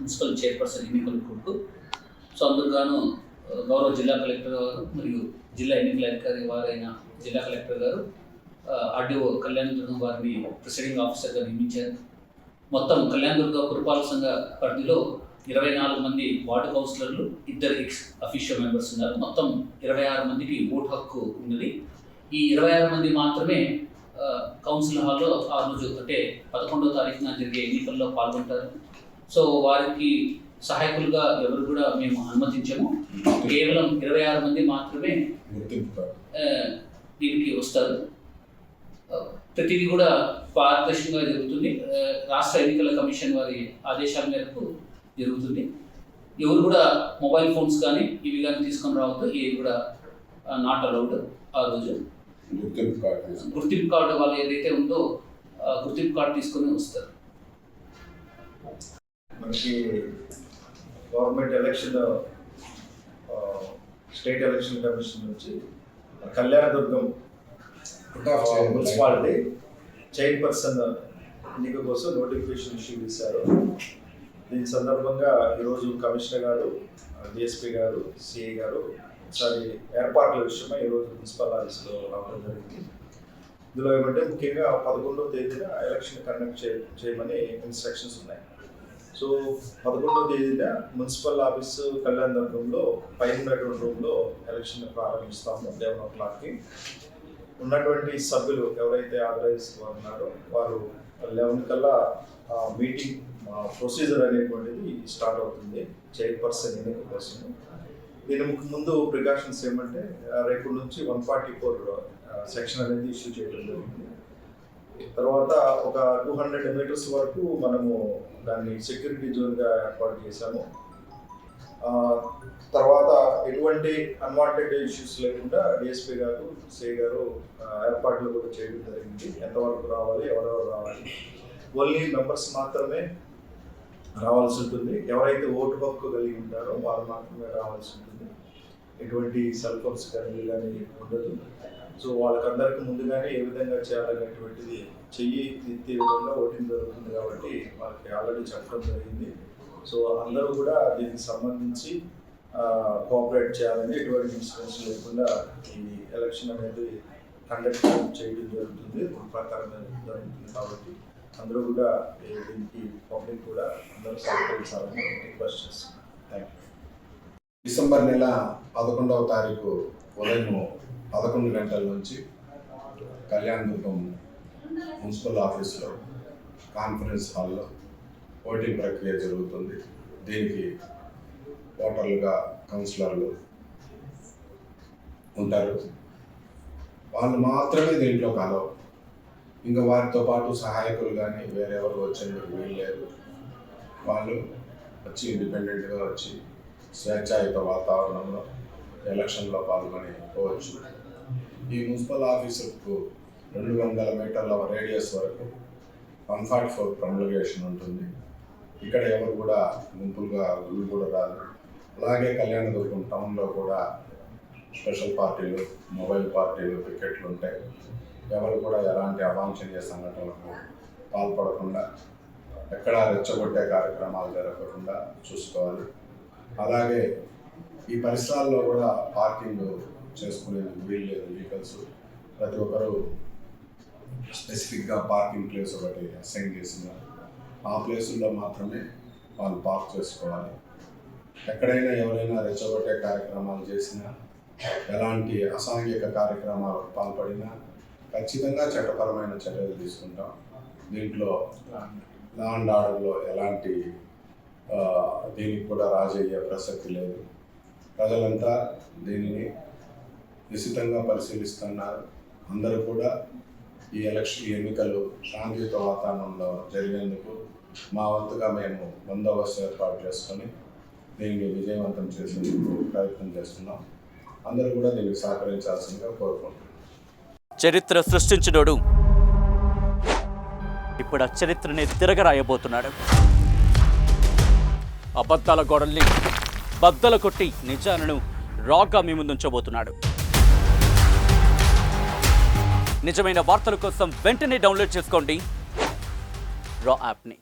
Municipal chairperson ఎన్నికల court. So అందుకు గాను గౌరవ జిల్లా కలెక్టర్ గారు మరియు జిల్లా ఎన్నికల అధికారి వారైన జిల్లా కలెక్టర్ గారు ఆర్డీఓ కళ్యాణదుర్గం వారిని ప్రిసైడింగ్ ఆఫీసర్గా నియమించారు. మొత్తం కళ్యాణదుర్గ పురపాలక సంఘ పరిధిలో 24 మంది వార్డు కౌన్సిలర్లు, 2 ఎక్స్ అఫీషియల్ మెంబర్స్ ఉన్నారు. మొత్తం 26 మందికి ఓటు హక్కు ఉన్నది. ఈ 26 మంది మాత్రమే కౌన్సిల్ హాల్లో ఆ రోజు అంటే 11వ తారీఖున జరిగే ఎన్నికల్లో పాల్గొంటారు. సో వారికి సహాయకులుగా ఎవరు కూడా మేము అనుమతించాము. కేవలం 26 మంది మాత్రమే దీనికి వస్తారు. ప్రతిదీ కూడా పారదర్శకంగా జరుగుతుంది. రాష్ట్ర ఎన్నికల కమిషన్ వారి ఆదేశాల మేరకు జరుగుతుంది. ఎవరు కూడా మొబైల్ ఫోన్స్ కానీ ఇవి కానీ తీసుకొని రావద్దు. ఇవి కూడా నాట్ అలౌడ్. ఆ రోజు గుర్తింపు కార్డు వాళ్ళు ఏదైతే ఉందో గుర్తింపు కార్డు తీసుకొని వస్తారు. మనకి government election state election commission నుంచి కళ్యాణదుర్గం మున్సిపాలిటీ చైర్పర్సన్ ఎన్నిక కోసం నోటిఫికేషన్ ఇష్యూ చేశారు. దీని సందర్భంగా ఈరోజు కమిషనర్ గారు, డిఎస్పీ గారు, సిఐ గారు ఒకసారి ఏర్పాట్ల విషయమై ఈరోజు మున్సిపల్ ఆఫీస్లో రావడం జరిగింది. ఇందులో ఏమంటే ముఖ్యంగా 11వ తేదీన ఎలక్షన్ కండక్ట్ చేయమని ఇన్స్ట్రక్షన్స్ ఉన్నాయి. సో 11వ తేదీన మున్సిపల్ ఆఫీసు కళ్యాణదుర్గంలో పైన ఉన్నటువంటి రూమ్లో ఎలక్షన్ ప్రారంభిస్తాము 11 o'clockకి. ఉన్నటువంటి సభ్యులు ఎవరైతే ఆథరైజ్ ఉన్నారో వారు 11 కల్లా మీటింగ్ ప్రొసీజర్ అనేటువంటిది స్టార్ట్ అవుతుంది చైర్పర్సన్ ఎన్నిక కోసం. దీనికి ముందు ప్రికాషన్స్ ఏమంటే రేపు నుంచి 144 సెక్షన్ అనేది ఇష్యూ చేయడం జరిగింది. తర్వాత ఒక 200 మీటర్స్ వరకు మనము దాన్ని సెక్యూరిటీ జోన్గా ఏర్పాటు చేశాము. తర్వాత ఎటువంటి అన్వాంటెడ్ ఇష్యూస్ లేకుండా డిఎస్పీ గారు, సిఐ గారు ఏర్పాట్లు కూడా చేయడం జరిగింది. ఎంతవరకు రావాలి, ఎవరెవరు రావాలి, ఓన్లీ మెంబర్స్ మాత్రమే రావాల్సి ఉంటుంది. ఎవరైతే ఓటు హక్కు కలిగి ఉంటారో వారు మాత్రమే రావాల్సి ఉంటుంది. ఎటువంటి సెల్ ఫోన్స్ కానీ ఉండదు. సో వాళ్ళకందరికీ ముందుగానే ఏ విధంగా చేయాలనేటువంటిది చెయ్యి ఎత్తే విధంగా ఓటింగ్ జరుగుతుంది కాబట్టి వాళ్ళకి ఆల్రెడీ చెప్పడం జరిగింది. సో అందరూ కూడా దీనికి సంబంధించి కోఆపరేట్ చేయాలని, ఎటువంటి ఇన్సిడెంట్స్ లేకుండా ఈ ఎలక్షన్ అనేది కండక్ట్ చేయడం జరుగుతుంది. ప్రకారంగా జరుగుతుంది కాబట్టి అందరూ కూడా దీనికి పబ్లిక్ కూడా అందరూ సహకరించాలని రిక్వెస్ట్ చేస్తున్నాం. Thank you. డిసెంబర్ నెల 11వ తారీఖు ఉదయం 11 గంటల నుంచి కళ్యాణదుర్గం మున్సిపల్ ఆఫీస్లో కాన్ఫరెన్స్ హాల్లో ఓటింగ్ ప్రక్రియ జరుగుతుంది. దీనికి ఓటర్లుగా కౌన్సిలర్లు ఉంటారు. వాళ్ళు మాత్రమే దీంట్లో కలవు. ఇంకా వారితో పాటు సహాయకులు కానీ వేరెవరు వచ్చేందుకు వీలు లేదు. వాళ్ళు వచ్చి ఇండిపెండెంట్గా వచ్చి స్వేచ్ఛాయుత వాతావరణంలో ఎలక్షన్లో పాల్గొని పోవచ్చు. ఈ మున్సిపల్ ఆఫీసుకు 200 మీటర్ల రేడియస్ వరకు 144 ప్రొమల్గేషన్ ఉంటుంది. ఇక్కడ ఎవరు కూడా గుంపులుగా కూడా రాదు. అలాగే కళ్యాణదుర్గం టౌన్లో కూడా స్పెషల్ పార్టీలు, మొబైల్ పార్టీలు, పికెట్లు ఉంటాయి. ఎవరు కూడా ఎలాంటి అవాంఛనీయ సంఘటనలకు పాల్పడకుండా, ఎక్కడా రెచ్చగొట్టే కార్యక్రమాలు జరగకుండా చూసుకోవాలి. అలాగే ఈ పరిసరాల్లో కూడా పార్కింగ్ చేసుకునేందుకు వీలు లేదు. వెహికల్స్ ప్రతి ఒక్కరూ స్పెసిఫిక్గా పార్కింగ్ ప్లేస్ ఒకటి అసైన్ చేసినారు. ఆ ప్లేసుల్లో మాత్రమే వాళ్ళు పార్క్ చేసుకోవాలి. ఎక్కడైనా ఎవరైనా రెచ్చగొట్టే కార్యక్రమాలు చేసినా, ఎలాంటి అసాంఘిక కార్యక్రమాలకు పాల్పడినా ఖచ్చితంగా చట్టపరమైన చర్యలు తీసుకుంటాం. దీంట్లో లా అండ్ ఆర్డర్లో ఎలాంటి దీనికి కూడా రాజయ్యే ప్రసక్తి లేదు. ప్రజలంతా దీనిని నిశితంగా పరిశీలిస్తున్నారు. అందరూ కూడా ఈ ఎన్నికలు శాంతియుత వాతావరణంలో జరిగేందుకు మా వంతుగా మేము బందోబస్తు ఏర్పాటు చేసుకొని దీన్ని విజయవంతం చేసేందుకు ప్రయత్నం చేస్తున్నాం. అందరూ కూడా దీనికి సహకరించాల్సిందిగా కోరుకుంటున్నాం. చరిత్ర సృష్టించినోడు ఇప్పుడు ఆ చరిత్రని తిరగరాయబోతున్నాడు. అబద్ధాల గోడల్ని బద్దలు కొట్టి నిజాలను రాగా మీ ముందుంచబోతున్నాడు. నిజమైన వార్తల కోసం వెంటనే డౌన్లోడ్ చేసుకోండి రా యాప్ని.